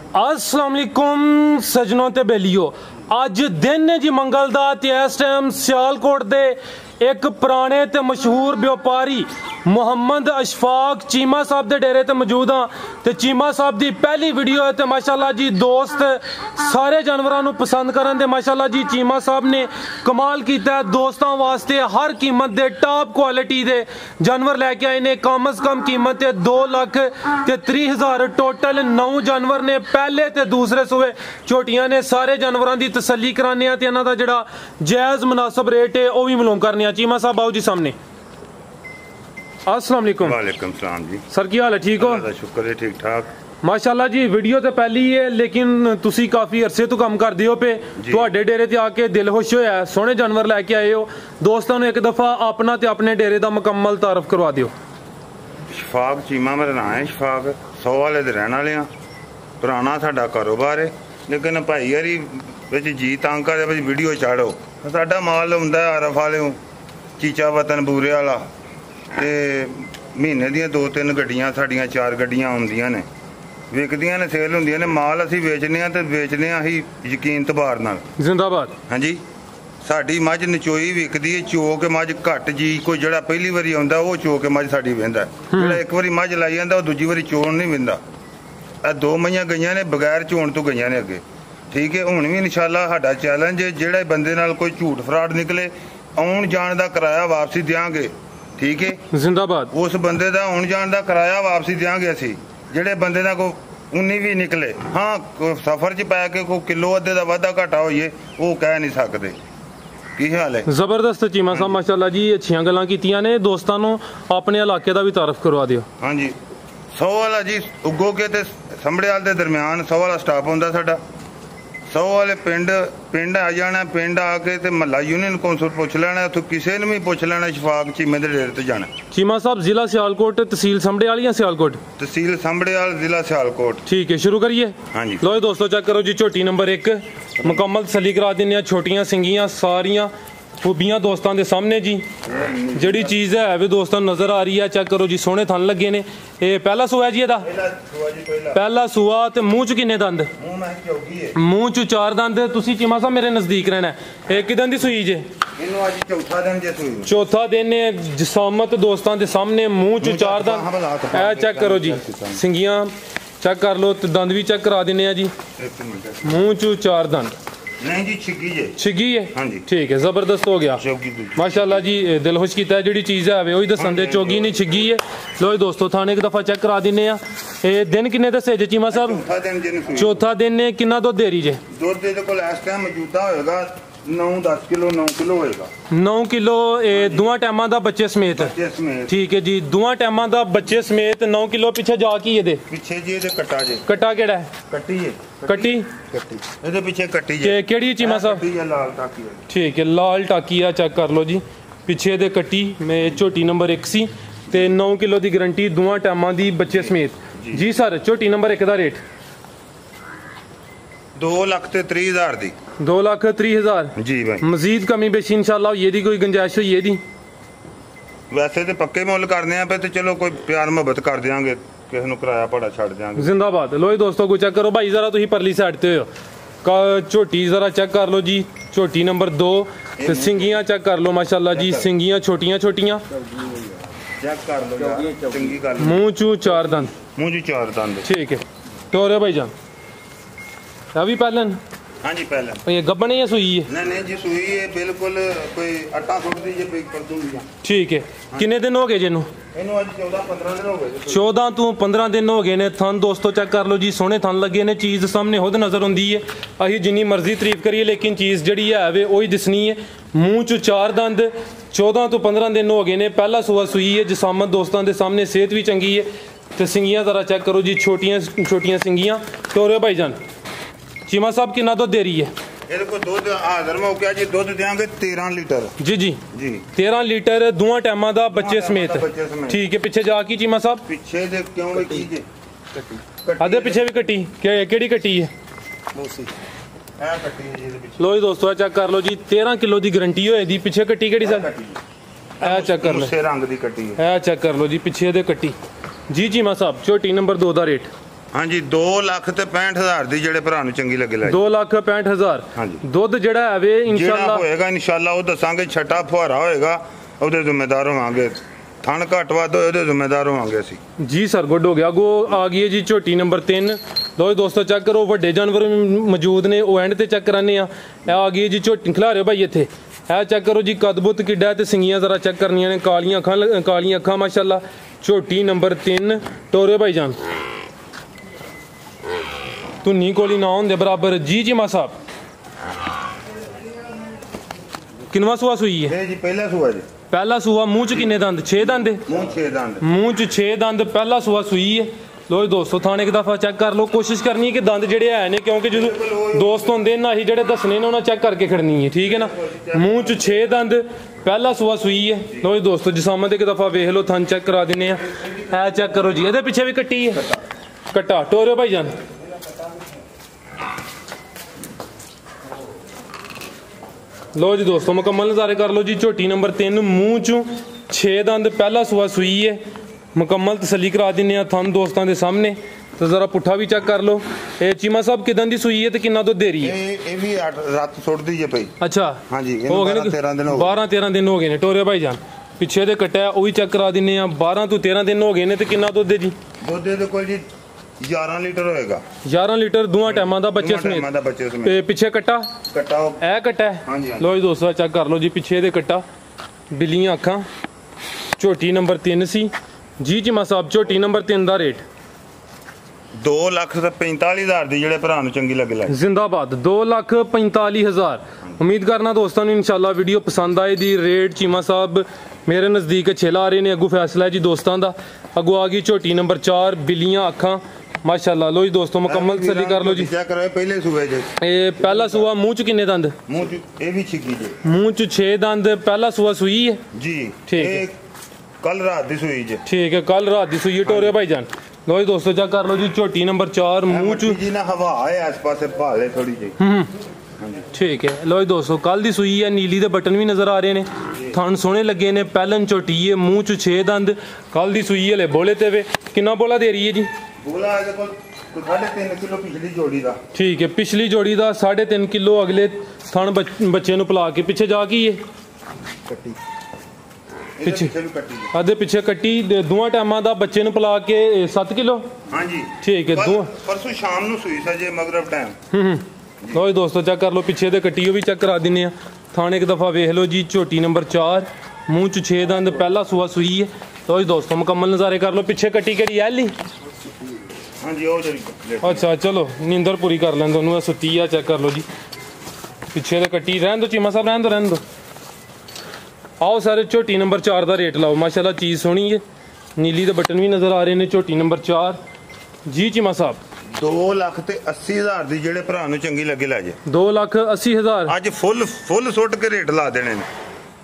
अस्सलाम वालेकुम सजनों ते बेलियो। अज दिन है जी मंगल दा ते इस टाइम सियालकोट दे एक पुराने ते मशहूर व्यापारी मुहम्मद अशफाक चीमा साहब दे डेरे ते मौजूद हाँ। ते चीमा साहब दी पहली वीडियो है ते माशाल्लाह जी दोस्त सारे जानवरों को पसंद करन दे माशाल्लाह जी चीमा साहब ने कमाल किया है। दोस्तों वास्ते हर कीमत दे टॉप क्वालिटी दे जानवर लैके आए ने। कम अज कम कीमत है 2,30,000 टोटल 9 जानवर ने। पहले ते दूसरे सूबे झोटियां ने। सारे जानवरों की तसल्ली कराने ते इन्हां दा जिहड़ा जायज़ मुनासिब रेट है वह भी मालूम करने। चीमा साहब आओ जी सामने। अस्सलाम वालेकुम। वालेकुम सलाम जी। सर की हाल है? ठीक हो? शुक्र है ठीक ठाक। माशाल्लाह जी वीडियो तो पहली है लेकिन तुसी काफ़ी अरसे तो काम कर दियो पे तुहाडे डेरे ते आके दिल खुश होया है। सोहने जानवर लैके आए हो। दोस्तों ने एक दफ़ा अपना ते अपने डेरे का मुकम्मल तारफ करवा दियो। शफाक चीमा मेरा नाम है। शफाक 100 वाले दे रहने वाले हाँ। पुराना साडा कारोबार है लेकिन भाई यारी जी तंग कर वीडियो चाड़ो। साडा माल हुंदा आरफ वाले चीचा वतन बूरे वाला ते महीने दियां 2-3 गड्डियां साडियां 4 गड्डियां आउंदियां ने विकदियां ने सेल हुंदियां ने। माल असीं वेचने आ ते वेचने असीं यकीन तबार नाल। जिंदाबाद। हाँ जी साडी मझ नचोई विकदी है। चो के मझ घट जी कोई जड़ा पहली बारी आउंदा वो चो के मझ साडी वेंदा। जेड़ा एक बारी मझ लाई जांदा वो दूजी बारी चोण नहीं वेंदा। आ 2 मईयां गईयां ने बगैर चोण तो गईयां ने अगे। ठीक है हुण भी इंशाअल्लाह साडा चैलेंज है जेड़ा बंदे नाल कोई झूठ फ्रॉड निकले आउण जाण दा किराया वापसी देंगे। ठीक है जिंदाबाद। उस बंदे दा आउण जाण दा किराया वापसी देंगे असीं। जेड़े बंदे दा कोई 19 भी निकले हाँ सफर च पै के कोई किलो अद्धे दा वाधा घाटा होइए वो कह नहीं सकते। की हाल है? जबरदस्त चीमा साहब माशाल्लाह जी अच्छियां गल्लां कीतियां ने। दोस्तां नूं अपने इलाके दा भी तारफ करवा दियो। हाँ जी 100 वाला जी उगो के ते संभड़ेवाल दे दरम्यान 100 वाला स्टाफ हुंदा साडा। 100 वाले पिंड आ जाना। पिंड आके ते महला यूनियन कौंसल पुछ लेना। उत्थों किसी ने भी पुछ लेना शफाक चीमे दे डेरे ते जाना। चीमा साहब जिला सियालकोट तहसील संभड़ेवाल या सियालकोट? तहसील संभड़ेवाल जिला सियालकोट। ठीक है शुरू करिए। हाँ जी लो दोस्तों चेक करो जी झोटी नंबर 1 मुकम्मल तसल्ली करा देने। छोटियां सिंगियां सारियां खूबियां दोस्तों के सामने जी। जड़ी चीज़ है भी दोस्तों नज़र आ रही है। चेक करो जी सोहने थन लगे ने। ये पहला सूआ जी एदा? पहला सूआ ते मूँह च किन्ने दंद? मूँह च 4 दंद। तुसी चीमा साहब मेरे नज़दीक रहना है। किदन दी सूई जे? चौथा दिन है। जिसामत दोस्तों के सामने मूँह च 4 दंद। ए चेक करो जी सिंगियां चेक कर लो तो दंद भी चेक करा देने जी। मूँह च 4 दंद। नहीं जी छिगी है। हाँ जी ठीक है जबरदस्त हो गया माशाल्लाह जी। दिल खुश किया जी चीज़ है वही दसन दे। चौगी नहीं छिगी है। लो दोस्तों थाने एक दफ़ा चेक करा देने। दिन किन्ने दसे जे चीमा साहब? चौथा दिन है। किन्ना दुध दे रही जे? दुध दे कोल इस टाइम मौजूदा होएगा 9-10 किलो 9 किलो होएगा। 9 किलो दुआ टाइमां दा बच्चे समेत। ठीक है जी दुआ टाइमां दा बच्चे समेत 9 किलो। पीछे जा की ये पीछे जी ये कट्टा जे। कट्टा केड़ा है? कट्टी है। कट्टी ये पीछे कट्टी जे। केड़ी चीमा साहब? लाल टाकी। ठीक है लाल टाकी है। चेक कर लो जी पिछे दे कट्टी में झोटी नंबर 1 सी ते 9 किलो की गारंटी दुआ टाइमां दी बच्चे समेत जी। सर झोटी नंबर 1 का रेट 2,30,000 दी। 2,30,000 जी भाई। मजीद कमी बेशी इंशाल्लाह ये दी कोई गुंजाइश हुई है दी? वैसे तो पक्के मुल करने पे तो चलो कोई प्यार मोहब्बत कर देंगे किसी को किराया भाड़ा छड़ देंगे। जिंदाबाद। लो दोस्तों को चेक करो भाई जरा तुम परली साइड ते हो झोटी जरा चेक कर लो जी। झोटी नंबर 2 ते सिंगियां चेक कर लो माशाल्लाह जी। सिंगियां छोटियां छोटियां चेक कर लो। मुँह चू 4 दंद। मुँह चू 4 दंद। ठीक है तो रे भाईजान अभी पहलन? हाँ जी पहले। ये गब्बन है या सूई है? नहीं जी सूई है बिल्कुल कोई आटा सुट दी पे कर दूंगी। ठीक है किन्ने दिन हो गए जिन्हों? 14-15 दिन हो गए। 14 तो 15 दिन हो गए ने। थन दोस्तों चेक कर लो जी सोहने थन लगे ने। चीज़ सामने खुद नज़र आती है। असीं जिन्नी मर्जी तारीफ करिए लेकिन चीज़ जी है वे वही दिसनी है। मूँह च 4 दंद 14 तो 15 दिन हो गए ने। पहला सूआ सूई है। जिसामत दोस्तों के सामने सेहत भी चंगी है। तो सिंगियां ज़रा चेक करो जी छोटियां छोटियां सिंगियां। तो रे भाईजान चीमा साहब कितना दुध दे रही है? दुध हाजिर मौका जी दुध देंगे 13 लीटर। जी जी जी 13 लीटर दुआ टाइमां दा बच्चे समेत। ठीक है पीछे जा की चीमा साहब? पीछे दे क्यों आधे पीछे भी कट्टी केड़ी कट्टी है? लो जी दोस्तों चेक कर लो जी 13 किलो की गारंटी होए दी। पीछे कट्टी केड़ी सर? ए चेक कर लो रंग दी कट्टी है। चेक कर लो जी पीछे दे कट्टी जी। चीमा साहब झोटी नंबर 2 का रेट हाँ जी 2,65,000 ਦੀ ਜਿਹੜੇ ਭਰਾ ਨੂੰ ਚੰਗੀ ਲੱਗੇ ਲੈ 2,65,000 ਹਾਂਜੀ ਦੁੱਧ ਜਿਹੜਾ ਹੈ ਵੇ ਜਿਹੜਾ ਇਨਸ਼ਾਅੱਲਾ ਹੋਏਗਾ ਇਨਸ਼ਾਅੱਲਾ ਉਹ ਦੱਸਾਂਗੇ ਛੱਟਾ ਫੁਹਾਰਾ ਹੋਏਗਾ ਉਹਦੇ ਜ਼ਿੰਮੇਦਾਰ ਹੋਵਾਂਗੇ ਥਣ ਘੱਟ ਵੱਧ ਹੋਏ ਉਹਦੇ ਜ਼ਿੰਮੇਦਾਰ ਹੋਵਾਂਗੇ ਅਸੀਂ ਜੀ ਸਰ ਗੁੱਡ ਹੋ ਗਿਆ। ਅੱਗੋਂ ਆ ਗਈ ਹੈ ਜੀ ਝੋਟੀ ਨੰਬਰ 3। ਲੋ ਦੋਸਤੋ ਚੈੱਕ ਕਰੋ, ਵੱਡੇ ਜਾਨਵਰ ਵੀ ਮੌਜੂਦ ਨੇ, ਉਹ ਐਂਡ ਤੇ ਚੈੱਕ ਕਰਾਨੇ ਆ। ਇਹ ਆ ਗਈ ਹੈ ਜੀ ਝੋਟੀ, ਖਿਲਾ ਰਹੇ ਭਾਈ ਇੱਥੇ। ਇਹ ਚੈੱਕ ਕਰੋ ਜੀ ਕਦਬੁੱਤ ਕਿੱਡਾ ਤੇ ਸਿੰਗੀਆਂ ਜ਼ਰਾ ਚੈੱਕ ਕਰਨੀਆਂ ਨੇ, ਕਾਲੀਆਂ ਅੱਖਾਂ ਮਾਸ਼ਾਅੱਲਾ। ਝੋਟੀ ਨੰਬਰ 3 ਟੋਰੇ ਭਾਈ ਜਾਨ ਧੁੰਨੀ ਕੋਲੀ ਨਾ ਹੁੰਦੇ ਬਰਾबर ਜੀ ਮਾ ਸਾਹਿਬ। ਕਿੰਨਵਾ ਸੂਆ ਸੂਈ ਹੈ? ਇਹ ਜੀ ਪਹਿਲਾ ਸੂਆ ਜੀ। ਪਹਿਲਾ ਸੂਆ। ਮੂੰਹ ਚ ਕਿੰਨੇ ਦੰਦ? 6 ਦੰਦ। ਮੂੰਹ ਚ 6 ਦੰਦ, ਪਹਿਲਾ ਸੂਆ ਸੂਈ ਹੈ। ਲੋ ਜੀ ਦੋਸਤੋ ਥਾਣੇ ਇੱਕ ਦਫਾ ਚੈੱਕ ਕਰ ਲਓ, ਕੋਸ਼ਿਸ਼ ਕਰਨੀ ਹੈ ਕਿ ਦੰਦ ਜਿਹੜੇ ਹੈ ਨੇ, ਕਿਉਂਕਿ ਜਦੋਂ ਦੋਸਤ ਹੁੰਦੇ ਨਾ ਹੀ ਜਿਹੜੇ ਦੱਸਣੇ ਨੇ ਉਹਨਾਂ ਚੈੱਕ ਕਰਕੇ ਖੜਨੀ ਹੈ, ਠੀਕ ਹੈ ਨਾ। ਮੂੰਹ ਚ 6 ਦੰਦ, ਪਹਿਲਾ ਸੂਆ ਸੂਈ ਹੈ। ਲੋ ਜੀ ਦੋਸਤੋ ਜਿਸਾਮਤ ਇੱਕ ਦਫਾ ਵੇਖ ਲਓ, ਥਣ ਚੈੱਕ ਕਰਾ ਦਿੰਨੇ ਆ। ਇਹ ਚੈੱਕ ਕਰੋ ਜੀ, ਇਹਦੇ ਪਿੱਛੇ ਵੀ ਕੱਟੀ ਹੈ, ਕੱਟਾ ਟੋਰਿਓ ਭਾਈ ਜਾਨ। ਲੋ ਜੀ ਦੋਸਤੋ ਮੁਕੰਮਲ ਨਜ਼ਾਰੇ ਕਰ ਲਓ ਜੀ। ਝੋਟੀ ਨੰਬਰ 3 ਮੂੰਹ ਚੋਂ 6 ਦੰਦ, ਪਹਿਲਾ ਸੂਆ ਸੂਈ ਹੈ। ਮੁਕੰਮਲ ਤਸੱਲੀ ਕਰਾ ਦਿੰਨੇ ਆ ਥਣ ਦੋਸਤਾਂ ਦੇ ਸਾਹਮਣੇ। ਤੇ ਜ਼ਰਾ ਪੁੱਠਾ ਵੀ ਚੈੱਕ ਕਰ ਲਓ। ਇਹ ਚੀਮਾ ਸਾਹਿਬ ਕਿਦਾਂ ਦੀ ਸੂਈ ਹੈ ਤੇ ਕਿੰਨਾ ਦੁੱਧ ਦੇ ਰਹੀ ਹੈ? ਇਹ ਵੀ ਰਾਤ ਸੁੱਟਦੀ ਜੇ ਪਈ। ਅੱਛਾ ਹਾਂਜੀ ਹੋ ਗਏ ਨੇ 13 ਦਿਨ ਹੋ ਗਏ। 12-13 ਦਿਨ ਹੋ ਗਏ ਨੇ ਟੋਰੇ ਭਾਈ ਜਾਨ। ਪਿੱਛੇ ਦੇ ਕੱਟਿਆ ਉਹ ਵੀ ਚੈੱਕ ਕਰਾ ਦਿੰਨੇ ਆ। 12 ਤੋਂ 13 ਦਿਨ ਹੋ ਗਏ ਨੇ। ਤੇ ਕਿੰਨਾ ਦੁੱਧ ਹੈ ਜੀ? ਦੁੱਧ ਦੇ ਕੋਲ ਜੀ 11 ਲੀਟਰ ਹੋਏਗਾ। 11 ਲੀਟਰ ਦੋਵਾਂ ਟਾਈਮਾਂ ਦਾ ਬੱਚੇ ਸਮੇਤ। ਤੇ ਪਿੱਛੇ ਕੱਟਾ ਇਹ ਕੱਟਾ ਹੈ। ਲੋ ਜੀ ਦੋਸਤੋ ਚੈੱਕ ਕਰ ਲਓ ਜੀ, ਪਿੱਛੇ ਦੇ ਕੱਟਾ, ਬਿੱਲੀਆਂ ਅੱਖਾਂ। ਝੋਟੀ ਨੰਬਰ 3 ਸੀ ਜੀ ਚੀਮਾ ਸਾਹਿਬ। ਝੋਟੀ ਨੰਬਰ 3 ਦਾ ਰੇਟ 2,45,000 ਦੀ ਜਿਹੜੇ ਭਰਾ ਨੂੰ ਚੰਗੀ ਲੱਗੇ ਲੈ। ਜ਼ਿੰਦਾਬਾਦ 2,45,000। ਉਮੀਦ ਕਰਨਾ ਦੋਸਤਾਂ ਨੂੰ ਇਨਸ਼ਾਅੱਲਾ ਵੀਡੀਓ ਪਸੰਦ ਆਏ ਦੀ। ਰੇਟ ਚੀਮਾ ਸਾਹਿਬ ਮੇਰੇ ਨਜ਼ਦੀਕ ਅੱਛੇ ਲਾ ਰਹੇ ਨੇ। ਅੱਗੋਂ ਫੈਸਲਾ ਹੈ ਜੀ ਦੋਸਤਾਂ ਦਾ। ਅੱਗੋਂ ਆ ਗਈ ਝੋਟੀ ਨੰਬਰ 4 ਬਿੱਲੀਆਂ ਅੱਖਾਂ ਮਾਸ਼ਾਅੱਲਾ। ਲੋ ਜੀ ਦੋਸਤੋ ਮੁਕੰਮਲ ਤਸੱਲੀ ਕਰ ਲਓ ਜੀ। ਚੈੱਕ ਕਰੋ ਪਹਿਲੇ ਸੂਏ ਜੇ। ਇਹ ਪਹਿਲਾ ਸੂਆ। ਮੂੰਹ ਚ ਕਿੰਨੇ ਦੰਦ? ਮੂੰਹ ਚ ਇਹ ਵੀ ਛਿੱਕੀ ਜੇ। ਮੂੰਹ ਚ 6 ਦੰਦ, ਪਹਿਲਾ ਸੂਆ ਸੂਈ ਹੈ ਜੀ। ਠੀਕ ਹੈ, ਕੱਲ ਰਾਤ ਦੀ ਸੂਈ ਜੇ। ਠੀਕ ਹੈ, ਕੱਲ ਰਾਤ ਦੀ ਸੂਈ ਟੋਰੇ ਭਾਈ ਜਾਨ। ਲੋ ਜੀ ਦੋਸਤੋ ਚੈੱਕ ਕਰ ਲਓ ਜੀ। ਝੋਟੀ ਨੰਬਰ 4 ਮੂੰਹ ਚ ਜੀ ਨਾ ਹਵਾ ਹੈ ਇਸ ਪਾਸੇ ਭਾਲੇ ਥੋੜੀ ਜਿਹੀ। ਠੀਕ ਹੈ। ਲੋ ਜੀ ਦੋਸਤੋ ਕੱਲ ਦੀ ਸੂਈ ਹੈ। ਨੀਲੀ ਦੇ ਬਟਨ ਵੀ ਨਜ਼ਰ ਆ ਰਹੇ ਨੇ, ਥਣ ਸੋਹਣੇ ਲੱਗੇ ਨੇ। ਪਹਿਲਨ ਝੋਟੀ ਹੈ, ਮੂੰਹ ਚ 6 ਦੰਦ, ਕੱਲ ਦੀ ਸੂਈ ਹਲੇ ਬੋਲੇ ਤੇ ਵੇ। ਕਿੰਨਾ ਬੋਲਾ ਦੇ ਰਹੀ ਹੈ ਜੀ? ਬੋਲਾ ਇਹਦੇ ਕੋਲ 3.5 ਕਿਲੋ ਪਿਛਲੀ ਜੋੜੀ ਦਾ। ਠੀਕ ਹੈ, ਪਿਛਲੀ ਜੋੜੀ ਦਾ 3.5 ਕਿਲੋ। ਅਗਲੇ ਥਣ ਬੱਚੇ ਨੂੰ ਪਿਲਾ ਕੇ ਪਿੱਛੇ ਜਾ ਕੀ ਹੈ ਕੱਟੀ, ਪਿੱਛੇ ਆਦੇ ਪਿੱਛੇ ਕੱਟੀ। ਦੋਵਾਂ ਟਾਈਮਾਂ ਦਾ ਬੱਚੇ ਨੂੰ ਪਿਲਾ ਕੇ 7 ਕਿਲੋ। ਹਾਂਜੀ ਠੀਕ ਹੈ। ਪਰਸੋਂ ਸ਼ਾਮ ਨੂੰ ਸੂਈ ਸਜੇ ਮਗਰਬ ਟਾਈਮ। ਲੋ ਜੀ ਦੋਸਤੋ ਚੈੱਕ ਕਰ ਲਓ, ਪਿੱਛੇ ਦੇ ਕੱਟੀ ਉਹ ਵੀ ਚੈੱਕ ਕਰਾ ਦਿੰਨੇ ਆ। ਥਾਣੇ ਇੱਕ ਦਫਾ ਵੇਖ ਲਓ ਜੀ। ਝੋਟੀ ਨੰਬਰ 4 ਮੂੰਹ ਚ 6 ਦੰਦ, ਪਹਿਲਾ ਸੂਆ ਸੂਈ ਹੈ। ਲੋ ਜੀ ਦੋਸਤੋ ਮੁਕੰਮਲ ਨਜ਼ਾਰੇ ਕਰ ਲਓ। ਪਿੱਛੇ ਕੱਟੀ ਕਿਹੜੀ ਐਲੀ? ਹਾਂਜੀ ਉਹ ਜਿਹੜੀ। ਅੱਛਾ ਚਲੋ ਨੀਂਦਰ ਪੂਰੀ ਕਰ ਲੈਂਦੇ ਉਹਨੂੰ। ਸੁੱਤੀ ਆ, ਚੈੱਕ ਕਰ ਲਓ ਜੀ। ਪਿੱਛੇ ਦੇ ਕੱਟੀ ਰਹਿਣ ਦੋ ਚੀਮਾ ਸਾਹਿਬ, ਰਹਿਣ ਦੋ। ਆਓ ਸਾਰੇ ਝੋਟੀ ਨੰਬਰ 4 ਦਾ ਰੇਟ ਲਾਓ। ਮਾਸ਼ਾਅੱਲਾ ਚੀਜ਼ ਸੋਹਣੀ ਹੈ। ਨੀਲੀ ਦੇ ਬਟਨ ਵੀ ਨਜ਼ਰ ਆ ਰਹੇ ਨੇ। ਝੋਟੀ ਨੰਬਰ 4 ਜੀ ਚੀਮਾ ਸਾਹਿਬ 2,80,000 ਦੀ ਜਿਹੜੇ ਭਰਾ ਨੂੰ ਚੰਗੀ ਲੱਗੇ ਲੈ ਜੇ। 2,80,000 ਅੱਜ ਫੁੱਲ ਸੁੱਟ ਕੇ ਰੇਟ ਲਾ ਦੇਣੇ ਨੇ।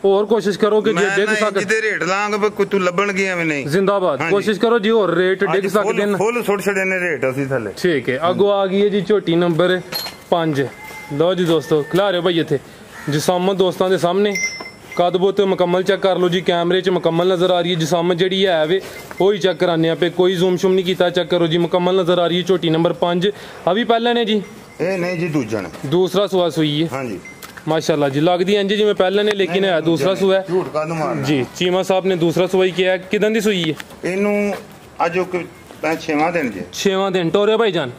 ਹੋਰ ਕੋਸ਼ਿਸ਼ ਕਰੋ ਕਿ ਜੇ ਡਿੱਗ ਸਕਦੇ ਜਿਹਦੇ ਰੇਟ ਲਾਂਗੇ ਕੋਈ ਤੂੰ ਲੱਭਣ ਗਿਆ ਐਵੇਂ ਨਹੀਂ। ਜ਼ਿੰਦਾਬਾਦ ਕੋਸ਼ਿਸ਼ ਕਰੋ ਜੀ ਹੋਰ ਰੇਟ ਡਿੱਗ ਸਕਦੇ ਨੇ। ਫੁੱਲ ਸੁੱਟ ਛੜੇ ਨੇ ਰੇਟ ਅਸੀਂ ਥੱਲੇ। ਠੀਕ ਹੈ। ਅੱਗੋਂ ਆ ਗਈ ਹੈ ਜੀ ਝੋਟੀ ਨੰਬਰ 5। ਲਓ ਜੀ ਦੋਸਤੋ ਖਿਲਾ ਰਹੇ ਭਾਈ ਇੱਥੇ ਜਿਸਾਮਤ ਦੋਸਤਾਂ ਦੇ ਸਾਹਮਣੇ। ਕਦਬੁੱਤ ਮੁਕੰਮਲ ਚੈੱਕ ਕਰ ਲਓ ਜੀ। ਕੈਮਰੇ 'ਚ ਮੁਕੰਮਲ ਨਜ਼ਰ ਆ ਰਹੀ ਹੈ। ਜਿਸਾਮਤ ਜਿਹੜੀ ਹੈ ਵੇ ਉਹ ਹੀ ਚੈੱਕ ਕਰਾਨੇ ਆ ਪੇ, ਕੋਈ ਜ਼ੂਮ ਸ਼ੂਮ ਨਹੀਂ ਕੀਤਾ। ਚੈੱਕ ਕਰੋ ਜੀ ਮੁਕੰਮਲ ਨਜ਼ਰ ਆ ਰਹੀ ਹੈ। ਝੋਟੀ ਨੰਬਰ 5 ਅਭੀ ਪਹਿਲਾਂ ਨੇ ਜੀ। ਇਹ ਨਹੀਂ ਜੀ ਦੂਜਾ ਨੇ, ਦੂਸਰਾ ਸੂਆ ਸੂਈ ਹੈ। ਹਾਂਜੀ ਮਾਸ਼ਾਅੱਲਾ ਜੀ ਲੱਗਦੀ ਇੰਜ ਜਿਵੇਂ ਪਹਿਲਾਂ ਨੇ, ਲੇਕਿਨ ਹੈ ਦੂਸਰਾ ਸੂਆ ਹੈ। ਝੂਠ ਕਾਹਨੂੰ ਮਾਰਨਾ ਜੀ। ਚੀਮਾ ਸਾਹਿਬ ਨੇ ਦੂਸਰਾ ਸੂਆ ਹੀ ਕਿਹਾ। ਕਿਦਾਂ ਦੀ ਸੂਈ ਹੈ? ਇਹਨੂੰ ਅੱਜ 6ਵਾਂ ਦਿਨ ਜੇ। 6ਵਾਂ ਦਿਨ ਟੋਰੇ ਭਾਈ ਜਾਨ।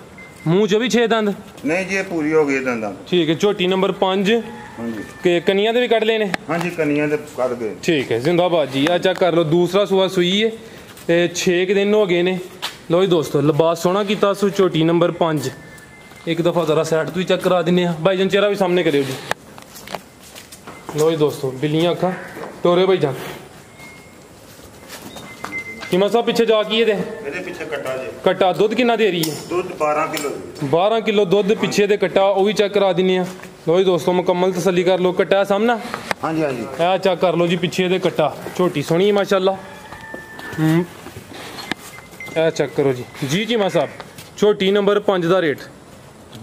ਮੂੰਹ 'ਚ ਵੀ 6 ਦੰਦ? ਨਹੀਂ ਜੀ ਇਹ ਪੂਰੀ ਹੋ ਗਈ ਦੰਦਾਂ। ਠੀਕ ਹੈ। ਝੋਟੀ ਨੰਬਰ 5 ਹਾਂਜੀ ਕਿ ਕਨੀਆਂ ਦੇ ਵੀ ਕੱਢ ਲਏ ਨੇ? ਹਾਂਜੀ ਕਨੀਆਂ ਦੇ ਕੱਢ ਗਏ। ਠੀਕ ਹੈ ਜ਼ਿੰਦਾਬਾਦ ਜੀ। ਆ ਚੈੱਕ ਕਰ ਲਓ ਦੂਸਰਾ ਸੂਆ ਸੂਈ ਹੈ ਤੇ 6 ਦਿਨ ਹੋ ਗਏ ਨੇ। ਲੋ ਜੀ ਦੋਸਤੋ ਲਿਬਾਸ ਸੋਹਣਾ ਕੀਤਾ ਸੂ। ਝੋਟੀ ਨੰਬਰ 5 ਇੱਕ ਦਫਾ ਜ਼ਰਾ ਸਾਈਡ ਤੋਂ ਹੀ ਚੈੱਕ ਕਰਾ ਦਿੰਨੇ ਆ। ਭਾਈ ਜਾਨ ਚਿਹਰਾ ਵੀ ਸਾਹਮਣੇ ਕਰਿਓ ਜੀ। ਲੋ ਜੀ ਦੋਸਤੋ ਬਿੱਲੀਆਂ ਅੱਖਾਂ ਟੋਰੇ ਭਾਈ ਜਾਨ। ਕੀਮਾ ਸਾਹਿਬ ਪਿੱਛੇ ਜਾ ਕੀ ਇਹਦੇ? ਇਹਦੇ ਪਿੱਛੇ ਕੱਟਾ ਜੇ। ਕੱਟਾ ਦੁੱਧ ਕਿੰਨਾ ਦੇ ਰਹੀ ਹੈ? ਦੁੱਧ 12 ਕਿਲੋ। 12 ਕਿਲੋ ਦੁੱਧ ਪਿੱਛੇ ਦੇ ਕੱਟਾ ਉਹ ਵੀ ਚੈੱਕ ਕਰਾ ਦਿੰਨੇ ਆ। ਲੋ ਜੀ ਦੋਸਤੋ ਮੁਕੰਮਲ ਤਸੱਲੀ ਕਰ ਲਓ। ਕੱਟਾ ਸਾਹਮਣਾ। ਹਾਂਜੀ ਹਾਂਜੀ ਇਹ ਚੈੱਕ ਕਰ ਲਓ ਜੀ ਪਿੱਛੇ ਦੇ ਕੱਟਾ। ਝੋਟੀ ਸੋਹਣੀ ਹੈ ਮਾਸ਼ਾਅੱਲਾ। ਇਹ ਚੈੱਕ ਕਰੋ ਜੀ। ਜੀ ਚੀਮਾ ਸਾਹਿਬ ਝੋਟੀ ਨੰਬਰ 5 ਦਾ ਰੇਟ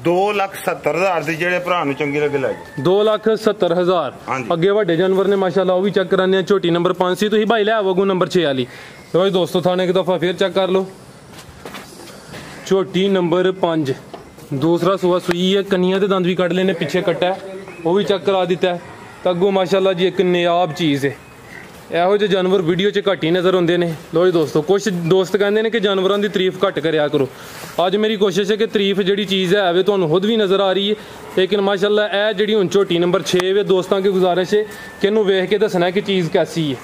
2,70,000 ਦੀ ਜਿਹੜੇ ਭਰਾ ਨੂੰ ਚੰਗੀ ਲੱਗੇ ਲੈ ਜੀ। 2,70,000। ਅੱਗੇ ਵੱਡੇ ਜਾਨਵਰ ਨੇ ਮਾਸ਼ਾਅੱਲਾ ਉਹ ਵੀ ਚੈੱਕ ਕਰਾਨੇ ਆ। ਝੋਟੀ ਨੰਬਰ 5 ਸੀ ਤੁਸੀਂ ਭਾਈ ਲੈ ਆਵੋਗੋ ਨੰਬਰ 6 ਵਾਲੀ। ਲੋ ਜੀ ਦੋਸਤੋ ਥਾਣੇ ਇੱਕ ਦਫਾ ਫੇਰ ਚੈੱਕ ਕਰ ਲਓ। झोटी नंबर 5 दूसरा सुआ सुई है। कन्नियां ते दंद भी कट लेने, पीछे कट्टा है वो भी चेक करा दिता है। तो अगों माशाल्लाह जी एक नायाब चीज़ है। ਇਹੋ ਜਿਹੇ ਜਾਨਵਰ ਵੀਡੀਓ 'ਚ ਘੱਟ ਹੀ ਨਜ਼ਰ ਆਉਂਦੇ ਨੇ। ਲੋ ਜੀ ਦੋਸਤੋ, ਕੁਝ ਦੋਸਤ ਕਹਿੰਦੇ ਨੇ ਕਿ ਜਾਨਵਰਾਂ ਦੀ ਤਾਰੀਫ ਘੱਟ ਕਰਿਆ ਕਰੋ। ਅੱਜ ਮੇਰੀ ਕੋਸ਼ਿਸ਼ ਹੈ ਕਿ ਤਾਰੀਫ ਜਿਹੜੀ ਚੀਜ਼ ਹੈ ਵੇ ਤੁਹਾਨੂੰ ਖੁਦ ਵੀ ਨਜ਼ਰ ਆ ਰਹੀ ਹੈ। ਲੇਕਿਨ ਮਾਸ਼ਾਅੱਲਾ ਇਹ ਜਿਹੜੀ ਹੁਣ ਝੋਟੀ ਨੰਬਰ 6 ਵੇ ਦੋਸਤਾਂ की गुजारिश है कि ਇਹਨੂੰ ਵੇਖ ਕੇ ਦੱਸਣਾ ਕਿ ਚੀਜ਼ ਕੈਸੀ ਹੈ।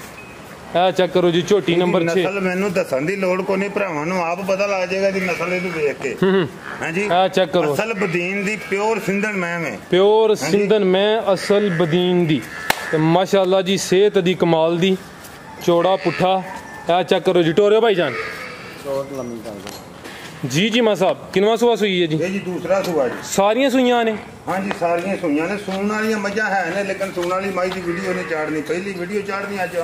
ਇਹ ਚੈੱਕ ਕਰੋ ਜੀ ਝੋਟੀ ਨੰਬਰ 6। ਨਸਲ ਮੈਨੂੰ ਦੱਸਣ ਦੀ ਲੋੜ ਕੋਈ ਨਹੀਂ, ਭਰਾਵਾਂ ਨੂੰ ਆਪ ਪਤਾ ਲੱਗ ਜਾਏਗਾ ਜੀ ਨਸਲ ਇਹਨੂੰ ਵੇਖ ਕੇ। ਹਾਂਜੀ ਇਹ ਚੈੱਕ ਕਰੋ, ਅਸਲ ਬਦੀਨ ਦੀ ਪਿਓਰ ਸਿੰਧਨ ਮੈਂ ਹੈ, ਪਿਓਰ ਸਿੰਧਨ ਮੈਂ ਅਸਲ ਬਦੀਨ ਦੀ। ਤੇ ਮਾਸ਼ਾਅੱਲਾ ਜੀ सेहत दी कमाल दी, चौड़ा पुट्ठा। ਇਹ चेक करो जी टोरियो भाईजान जी। जी मां साहब किनवा सुआ सुई है जी? ਇਹ ਜੀ ਦੂਸਰਾ ਸੂਆ ਜੀ। ਸਾਰੀਆਂ ਸੂਈਆਂ ਨੇ? ਹਾਂਜੀ ਸਾਰੀਆਂ ਸੂਈਆਂ ਨੇ। ਸੂਣ ਵਾਲੀਆਂ ਮੱਝਾਂ ਹੈ ਨੇ, ਲੇਕਿਨ ਸੂਣ ਵਾਲੀ ਮਾਈ ਦੀ ਵੀਡੀਓ ਨਹੀਂ ਚਾੜਨੀ, ਪਹਿਲੀ ਵੀਡੀਓ ਚਾੜਨੀ ਅੱਜ।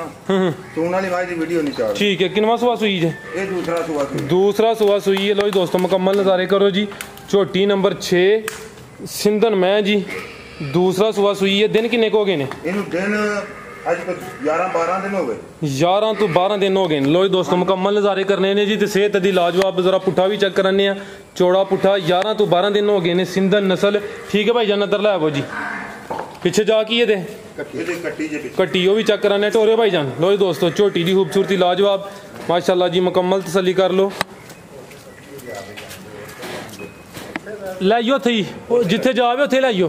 ਸੂਣ ਵਾਲੀ ਮਾਈ ਦੀ ਵੀਡੀਓ ਨਹੀਂ ਚਾੜਨੀ। ठीक है, किनवा सुआ सुई है? ਇਹ ਦੂਸਰਾ ਸੂਆ ਸੀ। दूसरा सुआ सुई है। लो जी दोस्तों मुकम्मल नज़ारे करो जी। झोटी नंबर 6 सिंधन मैं जी, दूसरा सुआ सुई है। दिन किन्ने को हो गए ने? ਇਹਨੂੰ ਦਿਨ ਅੱਜ 11-12 दिन हो गए। 11 ਤੋਂ 12 दिन हो गए। लो जी दोस्तों मुकम्मल नज़ारे करने ने जी। तो सेहत दी लाजवाब। जरा पुट्ठा भी चेक कराने, चौड़ा पुट्ठा। 11 ਤੋਂ 12 दिन हो गए ने। सिंधन नस्ल। ठीक है भाई जान, अदर लै वो जी पिछे जा की ये कट्टी वो भी चेक कराने। टोरे भाई जान। लो जी दोस्तों झोटी की खूबसूरती लाजवाब माशाल्लाह जी। मुकम्मल तसल्ली कर लो। लाइयो थी जिथे जावे उत्थे लाइयो।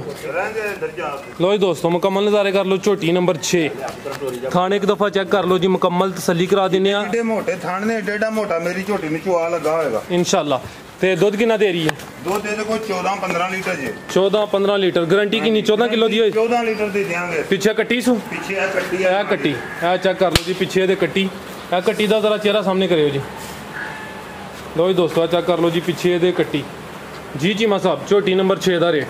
लो जी दोस्तों मुकम्मल नज़ारे कर लो। झोटी नंबर 6 थाने एक दफ़ा चेक कर लो जी। मुकम्मल तसल्ली करा देने। एडे मोटे थान ने, एडा मोटा मेरी झोटी में चुआ लगा होगा इंशाल्लाह। ते दुध कितना दे रही है? दुध दे कोई 14-15 लीटर जी। 14-15 लीटर। गारंटी कितनी? 14 किलो दी? 14 लीटर दे देंगे। पिछे कट्टी सू? पीछे है कट्टी। है कट्टी। है चेक कर लो जी पीछे दे कट्टी। है कट्टी दा जरा चेहरा सामने करियो जी। लो जी दोस्तों चेक कर लो जी पीछे दे कट्टी। जी जी मां साहब झोटी नंबर 6 का रेट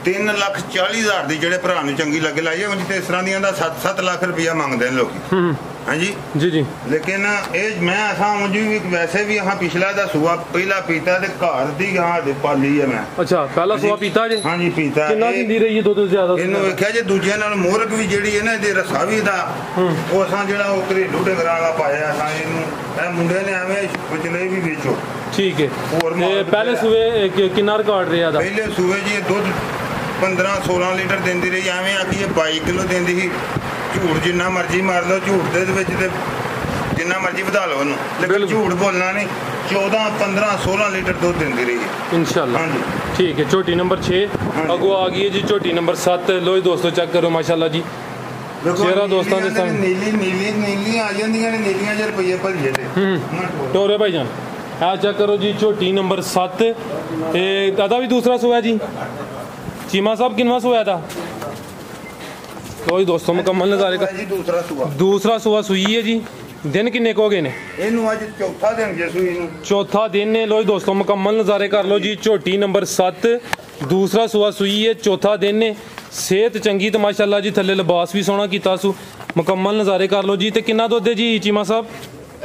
3,40,000 ਦੀ ਜਿਹੜੇ ਭਰਾ ਨੂੰ ਚੰਗੀ ਲੱਗੇ ਲਾਈਏ। ਉਂਝ ਤੇ ਇਸ ਤਰ੍ਹਾਂ ਦੀਆਂ ਦਾ 7-7 ਲੱਖ ਰੁਪਇਆ ਮੰਗਦੇ ਨੇ ਲੋਕੀ। ਹਾਂਜੀ जी जी। ਲੇਕਿਨ ਇਹ ਮੈਂ ਅਸਾਂ ਉਂਝ ਵੀ ਵੈਸੇ ਵੀ ਹਾਂ ਪਿਛਲਾ ਦਾ ਸੂਆ ਪਹਿਲਾ ਪੀਤਾ ਤੇ ਘਰ ਦੀ ਹਾਂ ਦੇ ਪਾਲੀ ਹੈ ਮੈਂ। अच्छा पहला सुआ पीता जी? ਹਾਂਜੀ ਪੀਤਾ। कितना दिंदी रही है दुध ज्यादा? ਇਹਨੂੰ ਵੇਖਿਆ ਜੇ ਦੂਜਿਆਂ ਨਾਲ ਮੋਰਕ ਵੀ ਜਿਹੜੀ ਹੈ ਨਾ ਇਹਦੇ ਰਸਾ ਵੀ ਦਾ ਉਹ ਅਸਾਂ ਜਿਹੜਾ ਉਹ ਘਰੇਲੂ ਡੰਗਰਾਂ ਵਾਲਾ ਪਾਇਆ ਅਸਾਂ ਇਹਨੂੰ। ਇਹ ਮੁੰਡੇ ਨੇ ਐਵੇਂ ਪੁੱਛਲੇ ਵੀ ਵੇਚੋ। ठीक है। पहले सुए कितना रिकॉर्ड रहा था? ਪਹਿਲੇ ਸੂਏ ਜੀ ਇਹ ਦੁੱਧ 15-16 ਲੀਟਰ ਦਿੰਦੀ ਰਹੀ। ਐਵੇਂ ਆਖੀਏ 22 ਕਿਲੋ ਦਿੰਦੀ ਸੀ। ਝੂਠ ਜਿੰਨਾ ਮਰਜ਼ੀ ਮਾਰ ਲਓ, ਝੂਠ ਦੇ ਵਿੱਚ ਤੇ ਜਿੰਨਾ ਮਰਜ਼ੀ ਵਧਾ ਲਓ ਉਹਨੂੰ, ਲੇਕਿਨ ਝੂਠ ਬੋਲਣਾ ਨਹੀਂ। 14-15-16 ਲੀਟਰ ਦੁੱਧ ਦਿੰਦੀ ਰਹੀ इंशाल्लाह। ਹਾਂਜੀ ठीक है। झोटी नंबर 6 अगो आ गई है जी। झोटी नंबर 7 लो जी दोस्तों चेक करो माशाल्लाह जी। चेहरा दोस्तों के सामने नीली आ जांदियां ने, नीलियां जे रुपये भरिए ते टोरे भाई जान। है चेक करो जी झोटी नंबर 7। दादा भी दूसरा सोया जी। चीमा साहब किनवा सोया था? तो दोस्तों मुकम्मल नज़ारे का दूसरा सुआ सुई है जी। दिन किन्ने को हो गए ने? ਇਹਨੂੰ ਅੱਜ ਚੌਥਾ ਦਿਨ ਜੇ ਸੂਈ ਨੂੰ। चौथा दिन ने। लो जी दोस्तों मुकम्मल नज़ारे कर लो जी। झोटी नंबर 7 दूसरा सुआ सुई है, चौथा दिन ने। सेहत चंगी तो माशाल्लाह जी। थले लिबास भी सोहना कीता सू। मुकम्मल नज़ारे कर लो जी। तो कितना दुध है जी चीमा साहब?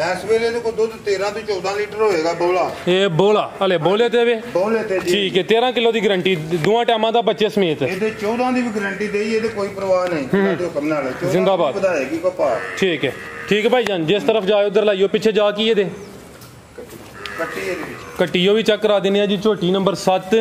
ਇਸ ਵੇਲੇ ਦੇ ਕੋ ਦੁੱਧ 13 ਤੋਂ 14 ਲੀਟਰ ਹੋਏਗਾ ਬੋਲਾ। ਇਹ ਬੋਲਾ ਹਲੇ ਬੋਲੇ ਤੇ ਵੇ? ਬੋਲੇ ਤੇ ਜੀ। ਠੀਕ ਹੈ। 13 ਕਿਲੋ ਦੀ ਗਾਰੰਟੀ ਦੋਵਾਂ ਟਾਈਮਾਂ ਦਾ ਬੱਚੇ ਸਮੇਤ। ਇਹਦੇ 14 ਦੀ ਵੀ ਗਾਰੰਟੀ ਦੇਈ, ਇਹਦੇ ਕੋਈ ਪਰਵਾਹ ਨਹੀਂ। ਸਾਡੇ ਹੁਕਮ ਨਾਲ ਜ਼ਿੰਦਾਬਾਦ ਵਧਾਏਗੀ ਕੋ ਪਾ। ठीक है। ठीक है भाई जान। जिस तरफ जाए उधर लाइयो। पीछे जा की ये दे ਕੱਟੀ ਇਹਦੇ ਵਿੱਚ कट्टियो भी चेक करा देने जी। झोटी नंबर 7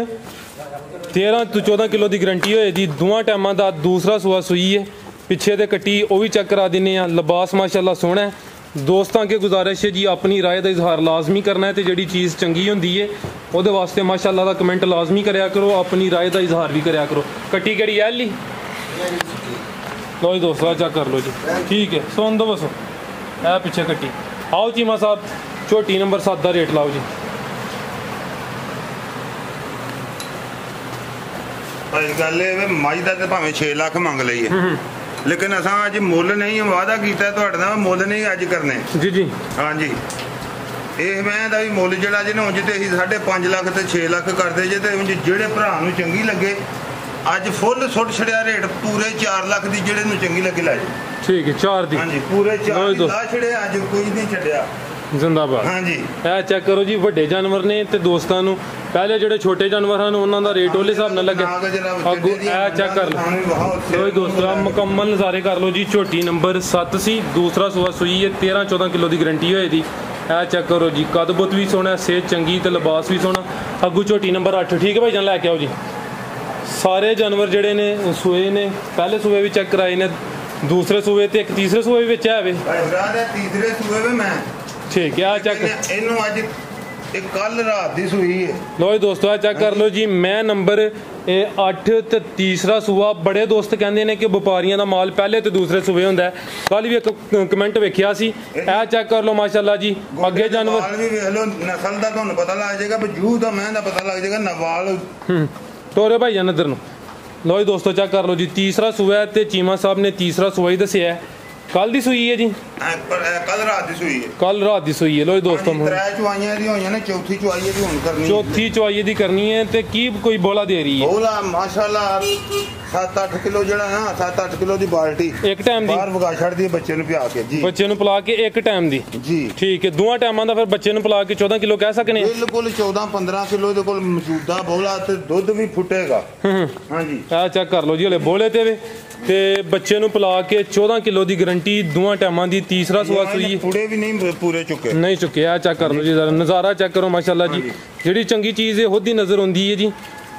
13 ਤੋਂ 14 किलो की गारंटी होए जी। दोवां टाइमां ਦਾ दूसरा सुआ सुई है। पिछे दे कट्टी वो भी चेक करा देने। लिबास माशाल्लाह सोहना है। दोस्तों के गुजारिश है जी अपनी राय का इजहार लाजमी करना है। तो जी चीज़ चंगी होंगी है वो वास्ते माशाल्लाह का कमेंट लाजमी कराया करो। अपनी राय का इजहार भी कराया करो। कट्टी कड़ी है ली? लो जी दोस्तों चेक कर लो जी। ठीक है सुन दो बसो। है पीछे कट्टी। आओ चीमा साहब झोटी नंबर 7 का रेट लाओ जी। गल मझ का तो भावें 6 लाख मंग लईए, लेकिन असा अज मुल नहीं वादा किया तुहाडे मुल नहीं अज करने। जी जी। हाँ जी। ਇਹ ਮੈਂ ਦਾ ਵੀ ਮੁੱਲ ਜਿਹੜਾ ਜੇ ਨਾ ਉਂਝ ਤੇ ਅਸੀਂ 5.5 ਲੱਖ ਤੇ 6 ਲੱਖ ਕਰਦੇ ਜੇ। ਤੇ ਉਂਝ ਜਿਹੜੇ ਭਰਾ ਨੂੰ ਚੰਗੀ ਲੱਗੇ ਅੱਜ ਫੁੱਲ ਸੁੱਟ ਛੜਿਆ ਰੇਟ ਪੂਰੇ 4 ਲੱਖ ਦੀ। ਜਿਹੜੇ ਨੂੰ ਚੰਗੀ ਲੱਗੇ ਲੈ ਜਾ। ठीक है 4 दी। हाँ जी पूरे 4 दी ला ਛੜਿਆ ਅੱਜ ਕੋਈ ਨਹੀਂ ਛੱਡਿਆ। जिंदाबाद। हाँ जी। ਇਹ ਚੈੱਕ ਕਰੋ ਜੀ ਵੱਡੇ ਜਾਨਵਰ ਨੇ ਤੇ ਦੋਸਤਾਂ ਨੂੰ ਪਹਿਲੇ ਜਿਹੜੇ ਛੋਟੇ ਜਾਨਵਰ ਹਨ ਉਹਨਾਂ ਦਾ ਰੇਟ ਉਹਲੇ ਹਿਸਾਬ ਨਾਲ ਲੱਗੇ। ਅੱਗੋਂ ਇਹ ਚੈੱਕ ਕਰ ਲਓ। ਲੋ ਦੋਸਤੋ ਮੁਕੰਮਲ ਨਜ਼ਾਰੇ ਕਰ ਲਓ ਜੀ। ਝੋਟੀ ਨੰਬਰ 7 ਸੀ। दूसरा सुआ सुई है। 13-14 किलो की गारंटी होए दी। ਇਹ ਚੈੱਕ ਕਰੋ ਜੀ, ਕਦ ਬੁੱਤ ਵੀ ਸੋਹਣਾ, ਸਿਹਤ ਚੰਗੀ ਤੇ ਲਿਬਾਸ ਵੀ ਸੋਹਣਾ। ਅੱਗੂ ਝੋਟੀ ਨੰਬਰ 8। ਠੀਕ ਹੈ ਭਾਈ ਜਾਨ, ਲੈ ਕੇ ਆਓ ਜੀ। ਸਾਰੇ ਜਾਨਵਰ ਜਿਹੜੇ ਨੇ ਸੂਏ ਨੇ, ਪਹਿਲੇ ਸੂਏ ਵੀ ਚੈੱਕ ਕਰਾਏ ਨੇ, ਦੂਸਰੇ ਸੂਏ ਤੇ ਇੱਕ ਤੀਸਰੇ ਸੂਏ ਵੀ ਵਿੱਚ ਹੈ ਵੇ। ਤੀਸਰੇ ਸੂਏ ਵੀ ਮੈਂ ਠੀਕ ਹੈ। ਆ ਚੈੱਕ ਇਹਨੂੰ ਅੱਜ ਇਹ ਕੱਲ ਰਾਤ ਦੀ ਸੂਈ ਹੈ। ਲੋ ਜੀ ਦੋਸਤੋ, ਆ ਚੈੱਕ ਕਰ ਲਓ ਜੀ। ਮੈਂ ਨੰਬਰ 8 ਤੇ ਤੀਸਰਾ ਸੂਆ। ਬੜੇ ਦੋਸਤ ਕਹਿੰਦੇ ਨੇ ਕਿ ਵਪਾਰੀਆਂ ਦਾ ਮਾਲ ਪਹਿਲੇ ਤੇ ਦੂਸਰੇ ਸੂਏ ਹੁੰਦਾ। ਕੱਲ ਵੀ ਇੱਕ ਕਮੈਂਟ ਵੇਖਿਆ ਸੀ। ਇਹ ਚੈੱਕ ਕਰ ਲਓ ਮਾਸ਼ਾਅੱਲਾ ਜੀ। ਅੱਗੇ ਜਾਨਵਰ ਵੀ ਵੇਖ ਲਓ, ਨਸਲ ਦਾ ਤੁਹਾਨੂੰ ਪਤਾ ਲੱਗ ਜਾਏਗਾ, ਬਜੂ ਦਾ ਮੈਂ ਦਾ ਪਤਾ ਲੱਗ ਜਾਏਗਾ, ਨਵਾਲ। ਤੋਰੇ ਭਾਈ ਜਾਨ ਇੱਧਰ ਨੂੰ। ਲੋ ਜੀ ਦੋਸਤੋ, ਚੈੱਕ ਕਰ ਲਓ ਜੀ। ਤੀਸਰਾ ਸੂਆ ਤੇ ਚੀਮਾ ਸਾਹਿਬ ਨੇ ਤੀਸਰਾ ਸੂਆ ਹੀ ਦੱਸਿਆ। ਕੱਲ ਦੀ ਸੂਈ ਹੈ ਜੀ, ਕੱਲ ਰਾਤ ਦੀ ਸੂਈ ਹੈ। ਕੱਲ ਰਾਤ ਦੀ ਸੂਈ ਹੈ। ਲੋ ਜੀ ਦੋਸਤੋ, ਤਰੇ ਚੁਆਈਆਂ ਦੀ ਹੋਈਆਂ ਨੇ, ਚੌਥੀ ਚੁਆਈ ਦੀ ਹੁਣ ਕਰਨੀ, ਚੌਥੀ ਚੁਆਈ ਦੀ ਕਰਨੀ ਹੈ। ਤੇ ਕੀ ਕੋਈ ਬੋਲਾ ਦੇ ਰਹੀ ਹੈ? ਬੋਲਾ ਮਾਸ਼ਾਅੱਲਾ 7-8 ਕਿਲੋ ਜਿਹੜਾ ਨਾ, 7-8 ਕਿਲੋ ਦੀ ਬਾਲਟੀ ਇੱਕ ਟਾਈਮ ਦੀ ਬਾਹਰ ਵਗਾ ਛੱਡਦੀ ਬੱਚੇ ਨੂੰ ਪਿਆ ਕੇ ਜੀ। ਬੱਚੇ ਨੂੰ ਪਿਲਾ ਕੇ ਇੱਕ ਟਾਈਮ ਦੀ ਜੀ। ਠੀਕ ਹੈ। ਦੋਵਾਂ ਟਾਈਮਾਂ ਦਾ ਫਿਰ ਬੱਚੇ ਨੂੰ ਪਿਲਾ ਕੇ 14 ਕਿਲੋ ਕਹਿ ਸਕਨੇ ਆ? ਬਿਲਕੁਲ 14-15 ਕਿਲੋ ਦੇ ਕੋਲ ਮੌਜੂਦਾ ਬੋਲਾ ਤੇ ਦੁੱਧ ਵੀ ਫੁੱਟੇਗਾ। ਹਾਂਜੀ, ਆ ਚੈੱਕ ਕਰ ਲਓ ਜੀ। ਹਲੇ ਬੋਲੇ ਤੇ ਵੇ ਤੇ ਬੱਚੇ ਨੂੰ ਪਿਲਾ ਕੇ 14 ਕਿਲੋ ਦੀ ਗਰੰਟੀ ਦੋਵਾਂ ਟਾਈਮਾਂ ਦੀ। ਤੀਸਰਾ ਸੂਆ ਸੂਈ ਪੂਰੇ ਵੀ ਨਹੀਂ ਪੂਰੇ ਚੁੱਕੇ, ਨਹੀਂ ਚੁੱਕੇ। ਆ ਚੈੱਕ ਕਰ ਲਓ ਜੀ, ਨਜ਼ਾਰਾ ਚੈੱਕ ਕਰੋ ਮਾਸ਼ਾਅੱਲਾ ਜੀ। ਜਿਹੜੀ ਚੰਗੀ ਚੀਜ਼ ਹੈ ਖੁਦ ਹੀ ਨਜ਼ਰ ਆਉਂਦੀ ਹੈ ਜੀ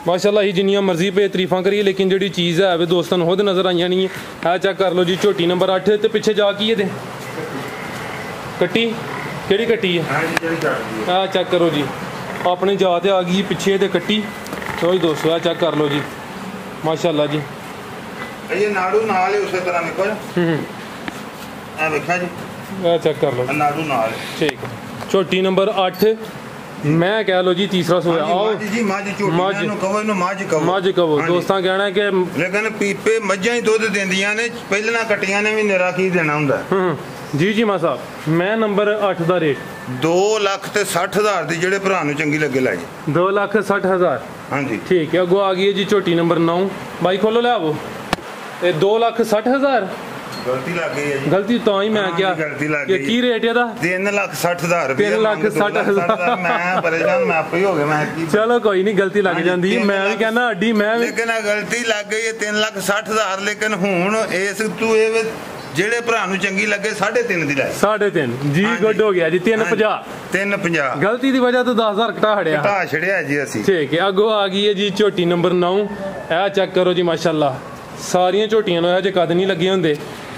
ਮਾਸ਼ਾਅੱਲਾ। ਹੀ ਜਿੰਨੀਆਂ ਮਰਜ਼ੀ ਪੇ ਤਾਰੀਫਾਂ ਕਰੀਏ, ਲੇਕਿਨ ਜਿਹੜੀ ਚੀਜ਼ ਹੈ ਵੇ ਦੋਸਤਾਂ ਨੂੰ ਖੁਦ ਨਜ਼ਰ ਆਈਆਂ ਨਹੀਂ ਹੈ। ਆ ਚੈੱਕ ਕਰ ਲਓ ਜੀ। ਝੋਟੀ ਨੰਬਰ 8 ਤੇ ਪਿੱਛੇ ਜਾ ਕੀ ਇਹਦੇ ਕੱਟੀ, ਕਿਹੜੀ ਕੱਟੀ ਹੈ? ਆ ਚੈੱਕ ਕਰੋ ਜੀ, ਆਪਣੀ ਜਾ ਤੇ ਆ ਗਈ ਪਿੱਛੇ ਤੇ ਕੱਟੀ। ਲੋ ਜੀ ਦੋਸਤੋ, ਆ ਚੈੱਕ ਕਰ ਲਓ ਜੀ ਮਾਸ਼ਾਅੱਲਾ ਜੀ। ਇਹ ਨਾੜੂ ਨਾਲ ਹੀ ਉਸੇ ਤਰ੍ਹਾਂ ਨਿਕਲ। ਆ ਵੇਖਿਆ ਜੀ, ਆ ਚੈੱਕ ਕਰ ਲਓ, ਨਾੜੂ ਨਾਲ। ਠੀਕ ਹੈ। ਝੋਟੀ ਨੰਬਰ 8 ਮੈਂ ਕਹਿ ਲਓ ਜੀ ਤੀਸਰਾ ਸੋਇਆ। ਆਓ ਜੀ, ਮੱਝ ਝੋਟੀ ਨੂੰ ਕਹੋ, ਇਹਨੂੰ ਮੱਝ ਕਹੋ, ਮੱਝ ਕਹੋ। ਦੋਸਤਾਂ ਕਹਿਣਾ ਕਿ ਲੇਕਿਨ ਪੀਪੇ ਮੱਝਾਂ ਹੀ ਦੁੱਧ ਦਿੰਦੀਆਂ ਨੇ, ਪਹਿਲਾਂ ਕੱਟੀਆਂ ਨੇ ਵੀ ਨਿਰਾ ਕੀ ਦੇਣਾ ਹੁੰਦਾ। ਜੀ ਜੀ ਮਾ ਸਾਹਿਬ। ਮੈਂ ਨੰਬਰ 8 ਦਾ ਰੇਟ 2,60,000 ਦੀ, ਜਿਹੜੇ ਭਰਾ ਨੂੰ ਚੰਗੀ ਲੱਗੇ ਲੈ ਜੀ। 2,60,000। ਹਾਂਜੀ ਠੀਕ ਹੈ। ਅੱਗੋਂ ਆ ਗਈ ਹੈ ਜੀ ਝੋਟੀ ਨੰਬਰ 9। ਬਾਈ ਖੋਲੋ ਲੈ ਆਵੋ। ਇਹ 2,60,000 ਗਲਤੀ ਲੱਗ ਗਈ ਹੈ ਜੀ। ਗਲਤੀ ਤਾਂ ਹੀ ਮੈਂ ਕਿਹਾ ਗਲਤੀ ਲੱਗ ਕਿ ਗਈ। ਕੀ ਰੇਟ ਇਹਦਾ? 3,60,000 ਰੁਪਏ। 3,60,000 ਮੈਂ ਪਰੇਸ਼ਾਨ, ਮੈਂ ਆਪੇ ਹੋ ਗਿਆ। ਮੈਂ ਕੀ ਚਲੋ ਕੋਈ ਨਹੀਂ, ਗਲਤੀ ਲੱਗ ਜਾਂਦੀ। ਮੈਂ ਵੀ ਕਹਿੰਦਾ ਅੱਡੀ ਮੈਂ ਵੀ, ਲੇਕਿਨ ਗਲਤੀ ਲੱਗ ਗਈ ਹੈ 3,60,000। ਲੇਕਿਨ ਹੁਣ ਇਸ ਤੂੰ ਇਹ ਜਿਹੜੇ ਭਰਾ ਨੂੰ ਚੰਗੀ ਲੱਗੇ 3.5 ਦੀ ਲੈ। 3.5 ਜੀ। ਗੁੱਡ ਹੋ ਗਿਆ ਜੀ। 350 350 ਗਲਤੀ ਦੀ ਵਜ੍ਹਾ ਤੋਂ 10,000 ਘਟਾ ਹੜਿਆ, ਘਟਾ ਛੜਿਆ ਜੀ ਅਸੀਂ। ਠੀਕ ਹੈ। ਅੱਗੋਂ ਆ ਗਈ ਹੈ ਜੀ ਝੋਟੀ ਨੰਬਰ 9। ਇਹ ਚੈੱਕ ਕਰੋ ਜੀ ਮਾਸ਼ਾਅੱਲਾ। ਸਾਰੀਆਂ ਝੋਟੀਆਂ ਨੂੰ ਇਹ ਜੇ ਕਦ ਨਹੀਂ ਲੱਗੇ ਹੁੰਦੇ।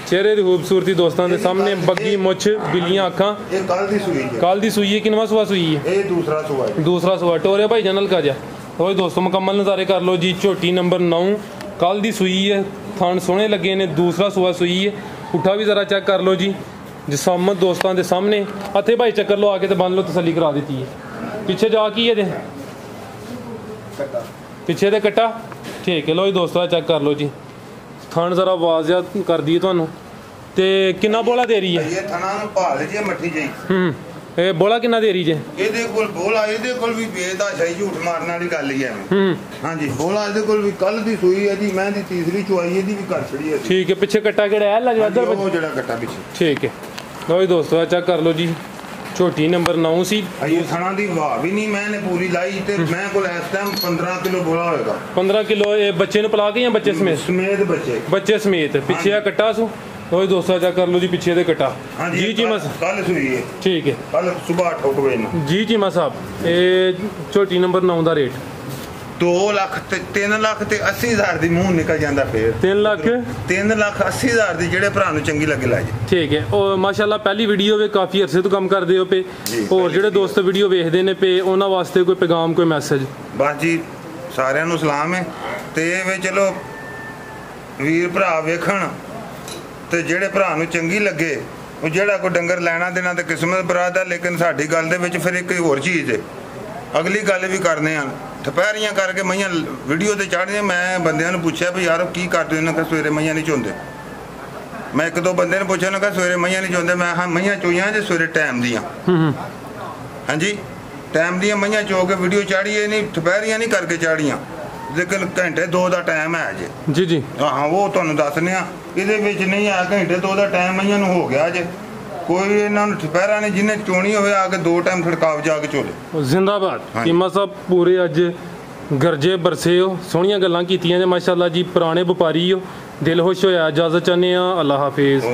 ਚਿਹਰੇ ਦੀ ਖੂਬਸੂਰਤੀ ਦੋਸਤਾਂ ਦੇ ਸਾਹਮਣੇ। ਬੱਗੀ ਮੁੱਛ, ਬਿੱਲੀਆਂ ਅੱਖਾਂ। ਇਹ ਕੱਲ ਦੀ ਸੂਈ ਹੈ। ਕੱਲ ਦੀ ਸੂਈ ਹੈ। ਕਿੰਨਵਾਂ ਸੂਆ ਸੂਈ ਹੈ? ਇਹ ਦੂਸਰਾ ਸੂਆ ਹੈ। ਦੂਸਰਾ ਸੂਆ। ਟੋਰੇ ਭਾਈ ਜਨਲ ਕਾ ਜਾ। ਹੋਏ ਦੋਸਤੋ, ਮੁਕੰਮਲ ਨਜ਼ਾਰੇ ਕਰ ਲਓ ਜੀ। ਝੋਟੀ ਨੰਬਰ 9 ਕੱਲ ਦੀ ਸੂਈ ਹੈ। ਥਣ ਸੋਹਣੇ ਲੱਗੇ ਨੇ। ਦੂਸਰਾ ਸੂਆ ਸੂਈ ਹੈ। ਪੁੱਠਾ ਵੀ ਜ਼ਰਾ ਚੈੱਕ ਕਰ ਲਓ ਜੀ। ਜਸਾਮਤ ਦੋਸਤਾਂ ਦੇ ਸਾਹਮਣੇ। ਹੱਥੇ ਭਾਈ ਚੱਕਰ ਲਓ, ਆ ਕੇ ਤੇ ਬੰਨ ਲਓ, ਤਸੱਲੀ ਕਰਾ ਦਿੱਤੀ ਹੈ। ਪਿੱਛੇ ਜਾ ਕੀ ਇਹਦੇ ਪਿੱਛੇ ਦੇ ਕੱਟਾ। ਠੀਕ ਹੈ। ਲੋ ਜੀ ਦੋਸਤੋ, ਚੈੱਕ ਕਰ ਲਓ ਜੀ। ਥਣ ਜ਼ਰਾ ਵਾਜ਼ਿਆ ਕਰ ਦਈਏ ਤੁਹਾਨੂੰ। ਤੇ ਕਿੰਨਾ ਬੋਲਾ ਦੇ ਰਹੀ ਹੈ? ਇਹ ਥਣਾ ਨੂੰ ਭਾਲ ਜੇ ਮੱਠੀ ਜਈ। ਇਹ ਬੋਲਾ ਕਿੰਨਾ ਦੇ ਰਹੀ ਜੇ? ਇਹਦੇ ਕੋਲ ਬੋਲਾ, ਇਹਦੇ ਕੋਲ ਵੀ ਬੇਦਾ ਸਹੀ ਝੂਠ ਮਾਰਨ ਵਾਲੀ ਗੱਲ ਹੀ ਹੈ। ਹਾਂਜੀ, ਬੋਲਾ ਇਹਦੇ ਕੋਲ ਵੀ ਕੱਲ ਦੀ ਸੂਈ ਹੈ ਜੀ। ਮੈਂ ਦੀ ਤੀਸਰੀ ਚੁਆਈ ਇਹਦੀ ਵੀ ਕਰ ਛੜੀ ਹੈ। ਠੀਕ ਹੈ। ਪਿੱਛੇ ਕੱਟਾ ਕਿਹੜਾ ਹੈ? ਲੱਗ ਇੱਧਰ ਉਹ ਜਿਹੜਾ ਕੱਟਾ ਪਿੱਛੇ। ਠੀਕ ਹੈ। ਲੋ ਜੀ ਦੋਸਤੋ, ਚੈੱਕ ਕਰ ਲਓ ਜੀ। ਝੋਟੀ ਨੰਬਰ 9 ਸੀ। ਇਹ ਥਣਾ ਦੀ ਵਾਹ ਵੀ ਨਹੀਂ ਮੈंने ਪੂਰੀ ਲਾਈ ਤੇ ਮੈਂ ਕੋਲ ਇਸ ਟਾਈਮ 15 ਕਿਲੋ ਬੋਲਾ ਹੋਏਗਾ। 15 ਕਿਲੋ। ਇਹ ਬੱਚੇ ਨੂੰ ਪਿਲਾ ਕੇ ਜਾਂ ਬੱਚੇ ਸਮੇਤ? ਸਮੇਤ ਬੱਚੇ। ਬੱਚੇ ਸਮੇਤ। ਪਿੱਛੇ ਆ ਕੱਟਾ ਸੂ। ਲੋ ਜੀ ਦੋਸਤੋ, ਚੈੱਕ ਕਰ ਲਓ ਜੀ ਪਿੱਛੇ ਦੇ ਕੱਟਾ। ਜੀ ਜੀ ਮਸ ਕੱਲ ਸੂਈ ਹੈ। ਠੀਕ ਹੈ। ਕੱਲ ਸਵੇਰ 8 ਵਜੇ ਨੂੰ। ਜੀ ਜੀ ਮਾ ਸਾਹਿਬ। ਇਹ ਝੋਟੀ ਨੰਬਰ 9 ਦਾ ਰੇਟ 2 ਲੱਖ ਤੇ 3 ਲੱਖ ਤੇ 80,000 ਦੀ ਮੂੰਹ ਨਿਕਲ ਜਾਂਦਾ। ਫੇਰ 3,80,000 ਦੀ, ਜਿਹੜੇ ਭਰਾ ਨੂੰ ਚੰਗੀ ਲੱਗੇ ਲੈ ਜੀ। ਠੀਕ ਹੈ। ਉਹ ਮਾਸ਼ਾਅੱਲਾ ਪਹਿਲੀ ਵੀਡੀਓ ਵੇ ਕਾਫੀ ਅਰਸੇ ਤੋਂ ਕੰਮ ਕਰਦੇ ਹੋ ਪਏ। ਹੋਰ ਜਿਹੜੇ ਦੋਸਤ ਵੀਡੀਓ ਵੇਖਦੇ ਨੇ ਪਏ, ਉਹਨਾਂ ਵਾਸਤੇ ਕੋਈ ਪੈਗਾਮ, ਕੋਈ ਮੈਸੇਜ? ਬਸ ਜੀ, ਸਾਰਿਆਂ ਨੂੰ ਸਲਾਮ ਹੈ। ਤੇ ਇਹ ਵੇ ਚਲੋ ਵੀਰ ਭਰਾ ਵੇਖਣ ਤੇ ਜਿਹੜੇ ਭਰਾ ਨੂੰ ਚੰਗੀ ਲੱਗੇ, ਉਹ ਜਿਹੜਾ ਕੋਈ ਡੰਗਰ ਲੈਣਾ ਦੇਣਾ ਤੇ ਕਿਸਮਤ ਬਰਾਦ ਹੈ। ਲੇਕਿਨ ਸਾਡੀ ਗੱਲ ਦੇ ਵਿੱਚ ਫਿਰ ਇੱਕ ਹੋਰ ਚੀਜ਼ ਹੈ। ਅਗਲੀ ਗੱਲ ਵੀ ਕਰਨੇ ਆ। ਠਪਹਿਰੀਆਂ ਕਰਕੇ ਮਈਆਂ ਵੀਡੀਓ ਤੇ ਚੜ੍ਹਦੀਆਂ। ਮੈਂ ਬੰਦਿਆਂ ਨੂੰ ਪੁੱਛਿਆ ਵੀ ਯਾਰ ਕੀ ਕਰਦੇ ਹੋ? ਇਹਨਾਂ ਕਹਿੰਦੇ ਸਵੇਰੇ ਮਈਆਂ ਨਹੀਂ ਚੋਂਦੇ। ਮੈਂ ਇੱਕ ਦੋ ਬੰਦੇ ਨੂੰ ਪੁੱਛਿਆ, ਉਹਨਾਂ ਕਹਿੰਦੇ ਸਵੇਰੇ ਮਈਆਂ ਨਹੀਂ ਚੋਂਦੇ। ਮੈਂ ਹਾਂ, ਮਈਆਂ ਚੋਈਆਂ ਜੇ ਸਵੇਰੇ ਟਾਈਮ ਦੀਆਂ। ਹਾਂਜੀ, ਟਾਈਮ ਦੀਆਂ ਮਈਆਂ ਚੋ ਕੇ ਵੀਡੀਓ ਚਾੜੀਏ, ਨਹੀਂ ਠਪਹਿਰੀਆਂ ਨਹੀਂ ਕਰਕੇ ਚਾੜੀਆਂ। ਲੇਕਿਨ ਘੰਟੇ 2 ਦਾ ਟਾਈਮ ਹੈ ਜੇ। ਜੀ ਜੀ ਹਾਂ, ਉਹ ਤੁਹਾਨੂੰ ਦੱਸਨੇ ਆ। ਇਹਦੇ ਵਿੱਚ ਨਹੀਂ ਆ ਘੰਟੇ 2 ਦਾ ਟਾਈਮ ਮਈਆਂ ਨੂੰ ਹੋ ਗਿਆ ਜੇ। ਕੋਈ ਇਹਨਾਂ ਨੂੰ ਠਪਹਿਰਾ ਨਹੀਂ, ਜਿਹਨੇ ਚੋਣੀ ਹੋਵੇ ਆ ਕੇ 2 ਟਾਈਮ ਖੜਕਾਵ ਜਾ ਕੇ ਚੋਲੇ। ਜ਼ਿੰਦਾਬਾਦ। ਚੀਮਾ ਸਾਹਿਬ ਪੂਰੇ ਅੱਜ ਗਰਜੇ ਬਰਸੇ ਹੋ, ਸੋਹਣੀਆਂ ਗੱਲਾਂ ਕੀਤੀਆਂ ਜੇ ਮਾਸ਼ਾਅੱਲਾ ਜੀ। ਪੁਰਾਣੇ ਵਪਾਰੀ ਹੋ, ਦਿਲ ਖੁਸ਼ ਹੋਇਆ। ਇਜਾਜ਼ਤ ਚਾਹੁੰਦੇ ਆ। ਅੱਲਾ ਹਾਫਿਜ਼।